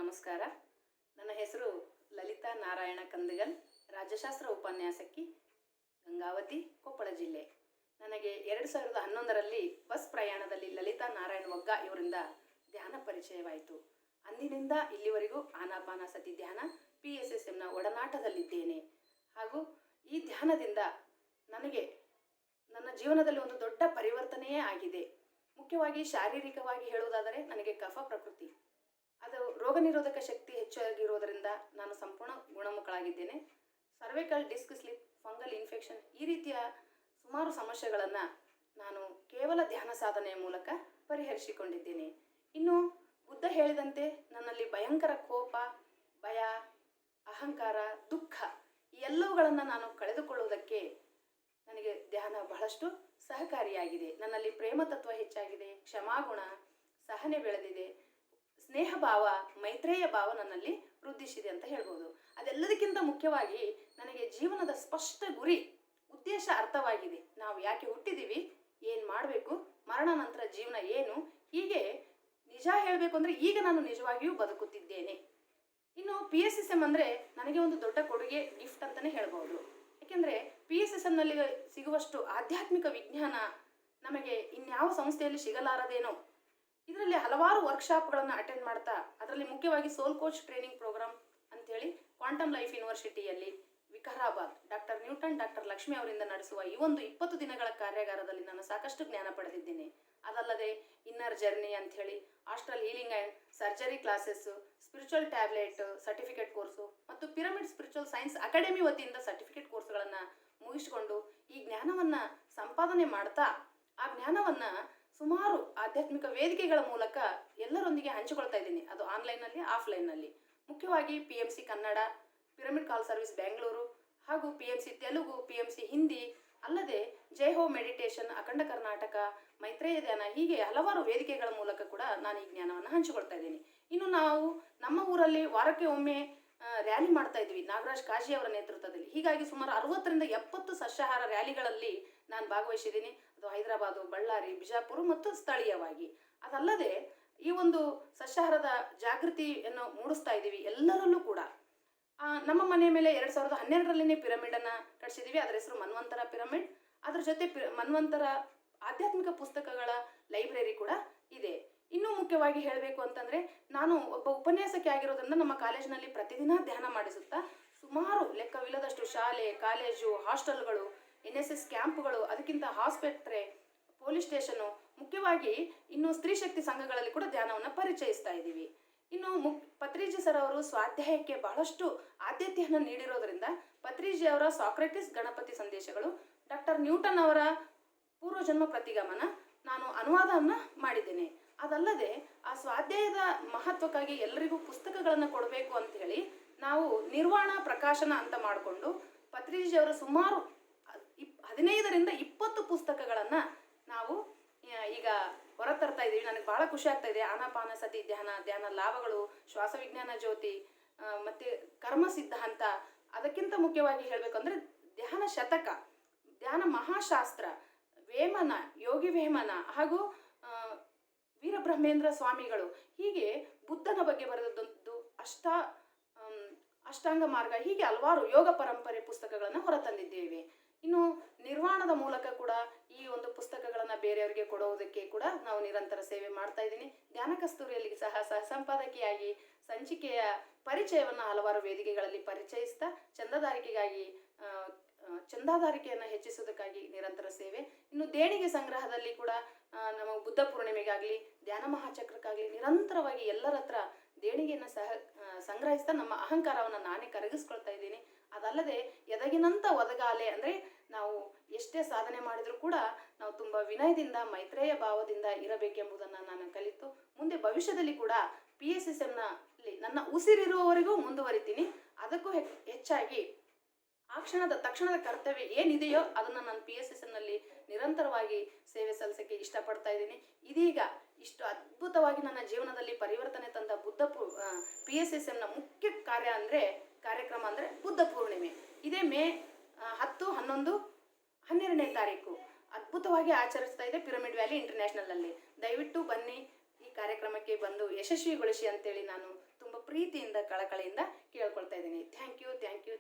ನಮಸ್ಕಾರ. ನನ್ನ ಹೆಸರು ಲಲಿತಾ ನಾರಾಯಣ ಕಂದಗಲ್, ರಾಜ್ಯಶಾಸ್ತ್ರ ಉಪನ್ಯಾಸಕಿ, ಗಂಗಾವತಿ, ಕೊಪ್ಪಳ ಜಿಲ್ಲೆ. ನನಗೆ 2011ರಲ್ಲಿ ಬಸ್ ಪ್ರಯಾಣದಲ್ಲಿ ಲಲಿತಾ ನಾರಾಯಣ ಒಗ್ಗ ಇವರಿಂದ ಧ್ಯಾನ ಪರಿಚಯವಾಯಿತು. ಅಂದಿನಿಂದ ಇಲ್ಲಿವರೆಗೂ ಆನಾಪಾನಸತಿ ಧ್ಯಾನ PSSMನ ಒಡನಾಟದಲ್ಲಿದ್ದೇನೆ. ಹಾಗೂ ಈ ಧ್ಯಾನದಿಂದ ನನಗೆ ನನ್ನ ಜೀವನದಲ್ಲಿ ಒಂದು ದೊಡ್ಡ ಪರಿವರ್ತನೆಯೇ ಆಗಿದೆ. ಮುಖ್ಯವಾಗಿ ಶಾರೀರಿಕವಾಗಿ ಹೇಳುವುದಾದರೆ ನನಗೆ ಕಫ ಪ್ರಕೃತಿ, ಅದು ರೋಗ ನಿರೋಧಕ ಶಕ್ತಿ ಹೆಚ್ಚಾಗಿರೋದರಿಂದ ನಾನು ಸಂಪೂರ್ಣ ಗುಣಮುಖಳಾಗಿದ್ದೇನೆ. Cervical disc slip, fungal infection, ಈ ರೀತಿಯ ಸುಮಾರು ಸಮಸ್ಯೆಗಳನ್ನು ನಾನು ಕೇವಲ ಧ್ಯಾನ ಸಾಧನೆಯ ಮೂಲಕ ಪರಿಹರಿಸಿಕೊಂಡಿದ್ದೇನೆ. ಇನ್ನು ಬುದ್ಧ ಹೇಳಿದಂತೆ ನನ್ನಲ್ಲಿ ಭಯಂಕರ ಕೋಪ, ಭಯ, ಅಹಂಕಾರ, ದುಃಖ ಈ ಎಲ್ಲವುಗಳನ್ನು ನಾನು ಕಳೆದುಕೊಳ್ಳುವುದಕ್ಕೆ ನನಗೆ ಧ್ಯಾನ ಬಹಳಷ್ಟು ಸಹಕಾರಿಯಾಗಿದೆ. ನನ್ನಲ್ಲಿ ಪ್ರೇಮ ತತ್ವ ಹೆಚ್ಚಾಗಿದೆ, ಕ್ಷಮಾಗುಣ, ಸಹನೆ ಬೆಳೆದಿದೆ, ಸ್ನೇಹ ಭಾವ, ಮೈತ್ರೇಯ ಭಾವ ನನ್ನಲ್ಲಿ ವೃದ್ಧಿಸಿದೆ ಅಂತ ಹೇಳ್ಬೋದು. ಅದೆಲ್ಲದಕ್ಕಿಂತ ಮುಖ್ಯವಾಗಿ ನನಗೆ ಜೀವನದ ಸ್ಪಷ್ಟ ಗುರಿ, ಉದ್ದೇಶ ಅರ್ಥವಾಗಿದೆ. ನಾವು ಯಾಕೆ ಹುಟ್ಟಿದ್ದೀವಿ, ಏನು ಮಾಡಬೇಕು, ಮರಣ ನಂತರ ಜೀವನ ಏನು, ಹೀಗೆ ನಿಜ ಹೇಳಬೇಕು ಅಂದರೆ ಈಗ ನಾನು ನಿಜವಾಗಿಯೂ ಬದುಕುತ್ತಿದ್ದೇನೆ. ಇನ್ನು PSSM ಅಂದರೆ ನನಗೆ ಒಂದು ದೊಡ್ಡ ಕೊಡುಗೆ, ಗಿಫ್ಟ್ ಅಂತಲೇ ಹೇಳ್ಬೋದು. ಏಕೆಂದರೆ PSSMನಲ್ಲಿ ಸಿಗುವಷ್ಟು ಆಧ್ಯಾತ್ಮಿಕ ವಿಜ್ಞಾನ ನಮಗೆ ಇನ್ಯಾವ ಸಂಸ್ಥೆಯಲ್ಲಿ ಸಿಗಲಾರದೇನೋ. ಇದರಲ್ಲಿ ಹಲವಾರು ವರ್ಕ್ಶಾಪ್ಗಳನ್ನು ಅಟೆಂಡ್ ಮಾಡ್ತಾ, ಅದರಲ್ಲಿ ಮುಖ್ಯವಾಗಿ ಸೋಲ್ ಕೋಚ್ ಟ್ರೈನಿಂಗ್ ಪ್ರೋಗ್ರಾಮ್ ಅಂಥೇಳಿ ಕ್ವಾಂಟಮ್ ಲೈಫ್ ಯೂನಿವರ್ಸಿಟಿಯಲ್ಲಿ Vikarabad doctor Newton, doctor Lakshmi ಅವರಿಂದ ನಡೆಸುವ ಈ ಒಂದು 20 ದಿನಗಳ ಕಾರ್ಯಾಗಾರದಲ್ಲಿ ನಾನು ಸಾಕಷ್ಟು ಜ್ಞಾನ ಪಡೆದಿದ್ದೇನೆ. ಅದಲ್ಲದೆ ಇನ್ನರ್ ಜರ್ನಿ ಅಂಥೇಳಿ astral healing and surgery classes, spiritual tablet certificate course ಮತ್ತು ಪಿರಮಿಡ್ ಸ್ಪಿರಿಚುವಲ್ ಸೈನ್ಸ್ ಅಕಾಡೆಮಿ ವತಿಯಿಂದ ಸರ್ಟಿಫಿಕೇಟ್ ಕೋರ್ಸ್ಗಳನ್ನು ಮುಗಿಸಿಕೊಂಡು ಈ ಜ್ಞಾನವನ್ನು ಸಂಪಾದನೆ ಮಾಡ್ತಾ, ಆ ಜ್ಞಾನವನ್ನು ಸುಮಾರು ಆಧ್ಯಾತ್ಮಿಕ ವೇದಿಕೆಗಳ ಮೂಲಕ ಎಲ್ಲರೊಂದಿಗೆ ಹಂಚಿಕೊಳ್ತಾ ಇದ್ದೀನಿ. ಅದು ಆನ್ಲೈನ್ನಲ್ಲಿ, ಆಫ್ಲೈನ್ನಲ್ಲಿ. ಮುಖ್ಯವಾಗಿ PMC ಕನ್ನಡ, ಪಿರಮಿಡ್ ಕಾಲ್ ಸರ್ವಿಸ್ ಬೆಂಗಳೂರು, ಹಾಗೂ PMC ತೆಲುಗು, PMC ಹಿಂದಿ, ಅಲ್ಲದೆ ಜೈ ಹೋ ಮೆಡಿಟೇಷನ್, ಅಖಂಡ ಕರ್ನಾಟಕ, ಮೈತ್ರೇಯ ಧ್ಯಾನ, ಹೀಗೆ ಹಲವಾರು ವೇದಿಕೆಗಳ ಮೂಲಕ ಕೂಡ ನಾನು ಈ ಜ್ಞಾನವನ್ನು ಹಂಚಿಕೊಳ್ತಾ ಇದ್ದೀನಿ. ಇನ್ನು ನಾವು ನಮ್ಮ ಊರಲ್ಲಿ ವಾರಕ್ಕೆ ಒಮ್ಮೆ ರ್ಯಾಲಿ ಮಾಡ್ತಾ ಇದ್ವಿ, ನಾಗರಾಜ್ ಕಾಜಿ ಅವರ ನೇತೃತ್ವದಲ್ಲಿ. ಹೀಗಾಗಿ ಸುಮಾರು 60ರಿಂದ 70 ಸಸ್ಯಾಹಾರ ರ್ಯಾಲಿಗಳಲ್ಲಿ ನಾನು ಭಾಗವಹಿಸಿದ್ದೀನಿ. ಅದು ಹೈದರಾಬಾದು, ಬಳ್ಳಾರಿ, ಬಿಜಾಪುರ ಮತ್ತು ಸ್ಥಳೀಯವಾಗಿ. ಅದಲ್ಲದೆ ಈ ಒಂದು ಸಸ್ಯಾಹಾರದ ಜಾಗೃತಿಯನ್ನು ಮೂಡಿಸ್ತಾ ಇದ್ದೀವಿ ಎಲ್ಲರಲ್ಲೂ ಕೂಡ. ನಮ್ಮ ಮನೆ ಮೇಲೆ 2012ರಲ್ಲಿನೇ ಪಿರಮಿಡನ್ನು ಕಟ್ಟಿಸಿದ್ದೀವಿ. ಅದರ ಹೆಸರು ಮನ್ವಂತರ ಪಿರಮಿಡ್. ಅದ್ರ ಜೊತೆ ಮನ್ವಂತರ ಆಧ್ಯಾತ್ಮಿಕ ಪುಸ್ತಕಗಳ ಲೈಬ್ರರಿ ಕೂಡ ಇದೆ. ಇನ್ನೂ ಮುಖ್ಯವಾಗಿ ಹೇಳಬೇಕು ಅಂತಂದರೆ, ನಾನು ಒಬ್ಬ ಉಪನ್ಯಾಸಕಿ ಆಗಿರೋದ್ರಿಂದ ನಮ್ಮ ಕಾಲೇಜಿನಲ್ಲಿ ಪ್ರತಿದಿನ ಧ್ಯಾನ ಮಾಡಿಸುತ್ತಾ ಸುಮಾರು ಲೆಕ್ಕವಿಲ್ಲದಷ್ಟು ಶಾಲೆ, ಕಾಲೇಜು, ಹಾಸ್ಟೆಲ್ಗಳು, NSS ಕ್ಯಾಂಪ್ಗಳು, ಅದಕ್ಕಿಂತ ಆಸ್ಪತ್ರೆ, ಪೊಲೀಸ್ ಸ್ಟೇಷನು, ಮುಖ್ಯವಾಗಿ ಇನ್ನು ಸ್ತ್ರೀ ಶಕ್ತಿ ಸಂಘಗಳಲ್ಲಿ ಕೂಡ ಧ್ಯಾನವನ್ನು ಪರಿಚಯಿಸ್ತಾ ಇದ್ದೀವಿ. ಇನ್ನು ಪತ್ರಿಜಿ ಸರ್ ಅವರು ಸ್ವಾಧ್ಯಾಯಕ್ಕೆ ಬಹಳಷ್ಟು ಆದ್ಯತೆಯನ್ನು ನೀಡಿರೋದ್ರಿಂದ ಪತ್ರಿಜಿ ಅವರ ಸಾಕ್ರೆಟಿಸ್ ಗಣಪತಿ ಸಂದೇಶಗಳು, ಡಾಕ್ಟರ್ ನ್ಯೂಟನ್ ಅವರ ಪೂರ್ವಜನ್ಮ ಪ್ರತಿಗಮನ ನಾನು ಅನುವಾದವನ್ನು ಮಾಡಿದ್ದೇನೆ. ಅದಲ್ಲದೆ ಆ ಸ್ವಾಧ್ಯಾಯದ ಮಹತ್ವಕ್ಕಾಗಿ ಎಲ್ಲರಿಗೂ ಪುಸ್ತಕಗಳನ್ನು ಕೊಡಬೇಕು ಅಂತ ಹೇಳಿ ನಾವು ನಿರ್ವಾಣ ಪ್ರಕಾಶನ ಅಂತ ಮಾಡಿಕೊಂಡು ಪತ್ರಿಜಿ ಅವರ ಸುಮಾರು 15ರಿಂದ 20 ಪುಸ್ತಕಗಳನ್ನು ನಾವು ಈಗ ಹೊರತರ್ತಾ ಇದ್ದೀವಿ. ನನಗೆ ಭಾಳ ಖುಷಿ ಆಗ್ತಾ ಇದೆ. ಆನಾಪಾನಸತಿ ಧ್ಯಾನ, ಧ್ಯಾನ ಲಾಭಗಳು, ಶ್ವಾಸ ವಿಜ್ಞಾನ ಜ್ಯೋತಿ, ಮತ್ತು ಕರ್ಮ ಸಿದ್ಧಾಂತ, ಅದಕ್ಕಿಂತ ಮುಖ್ಯವಾಗಿ ಹೇಳಬೇಕಂದ್ರೆ ಧ್ಯಾನ ಶತಕ, ಧ್ಯಾನ ಮಹಾಶಾಸ್ತ್ರ, ವೇಮನ, ಯೋಗಿ ವೇಮನ, ಹಾಗೂ ವೀರಬ್ರಹ್ಮೇಂದ್ರ ಸ್ವಾಮಿಗಳು, ಹೀಗೆ ಬುದ್ಧನ ಬಗ್ಗೆ ಬರೆದದ್ದು ಅಷ್ಟಾಂಗ ಮಾರ್ಗ, ಹೀಗೆ ಹಲವಾರು ಯೋಗ ಪರಂಪರೆ ಪುಸ್ತಕಗಳನ್ನು ಹೊರತಂದಿದ್ದೇವೆ. ಇನ್ನು ನಿರ್ವಾಣದ ಮೂಲಕ ಕೂಡ ಈ ಒಂದು ಪುಸ್ತಕಗಳನ್ನು ಬೇರೆಯವರಿಗೆ ಕೊಡುವುದಕ್ಕೆ ಕೂಡ ನಾವು ನಿರಂತರ ಸೇವೆ ಮಾಡ್ತಾ ಇದ್ದೀನಿ. ಧ್ಯಾನ ಕಸ್ತೂರಿಯಲ್ಲಿ ಸಹ ಸಂಪಾದಕಿಯಾಗಿ ಸಂಚಿಕೆಯ ಪರಿಚಯವನ್ನು ಹಲವಾರು ವೇದಿಕೆಗಳಲ್ಲಿ ಪರಿಚಯಿಸ್ತಾ ಚಂದಾದಾರಿಕೆಯನ್ನು ಹೆಚ್ಚಿಸುವುದಕ್ಕಾಗಿ ನಿರಂತರ ಸೇವೆ. ಇನ್ನು ದೇಣಿಗೆ ಸಂಗ್ರಹದಲ್ಲಿ ಕೂಡ ನಮ್ಮ ಬುದ್ಧ ಪೂರ್ಣಿಮೆಗಾಗಲಿ, ಧ್ಯಾನ ಮಹಾಚಕ್ರಕ್ಕಾಗಲಿ ನಿರಂತರವಾಗಿ ಎಲ್ಲರ ಹತ್ರ ದೇಣಿಗೆಯನ್ನು ಸಂಗ್ರಹಿಸ್ತಾ ನಮ್ಮ ಅಹಂಕಾರವನ್ನು ನಾನೇ ಕರಗಿಸ್ಕೊಳ್ತಾ ಇದ್ದೀನಿ. ಅದಲ್ಲದೆ ಎದಗಿನಂತ ಒದಗಾಲೆ ಅಂದರೆ ನಾವು ಎಷ್ಟೇ ಸಾಧನೆ ಮಾಡಿದರೂ ಕೂಡ ನಾವು ತುಂಬ ವಿನಯದಿಂದ, ಮೈತ್ರೇಯ ಭಾವದಿಂದ ಇರಬೇಕೆಂಬುದನ್ನು ನಾನು ಕಲಿತು ಮುಂದೆ ಭವಿಷ್ಯದಲ್ಲಿ ಕೂಡ PSSMನಲ್ಲಿ ನನ್ನ ಉಸಿರಿರುವವರೆಗೂ ಮುಂದುವರಿತೀನಿ. ಅದಕ್ಕೂ ಹೆಚ್ಚಾಗಿ ತಕ್ಷಣದ ಕರ್ತವ್ಯ ಏನಿದೆಯೋ ಅದನ್ನು ನಾನು PSSMನಲ್ಲಿ ನಿರಂತರವಾಗಿ ಸೇವೆ ಸಲ್ಲಿಸೋಕ್ಕೆ ಇಷ್ಟಪಡ್ತಾ ಇದ್ದೀನಿ. ಇದೀಗ ಇಷ್ಟು ಅದ್ಭುತವಾಗಿ ನನ್ನ ಜೀವನದಲ್ಲಿ ಪರಿವರ್ತನೆ ತಂದ PSSMನ ಮುಖ್ಯ ಕಾರ್ಯಕ್ರಮ ಅಂದರೆ ಬುದ್ಧ ಪೂರ್ಣಿಮೆ. ಇದೇ ಮೇ 10, 11, 12ನೇ ತಾರೀಕು ಅದ್ಭುತವಾಗಿ ಆಚರಿಸ್ತಾ ಇದೆ ಪಿರಮಿಡ್ ವ್ಯಾಲಿ ಇಂಟರ್ನ್ಯಾಷನಲಲ್ಲಿ. ದಯವಿಟ್ಟು ಬನ್ನಿ, ಈ ಕಾರ್ಯಕ್ರಮಕ್ಕೆ ಬಂದು ಯಶಸ್ವಿಗೊಳಿಸಿ ಅಂತೇಳಿ ನಾನು ತುಂಬ ಪ್ರೀತಿಯಿಂದ ಕಳಕಳಿಯಿಂದ ಕೇಳ್ಕೊಳ್ತಾ ಇದ್ದೀನಿ. Thank you.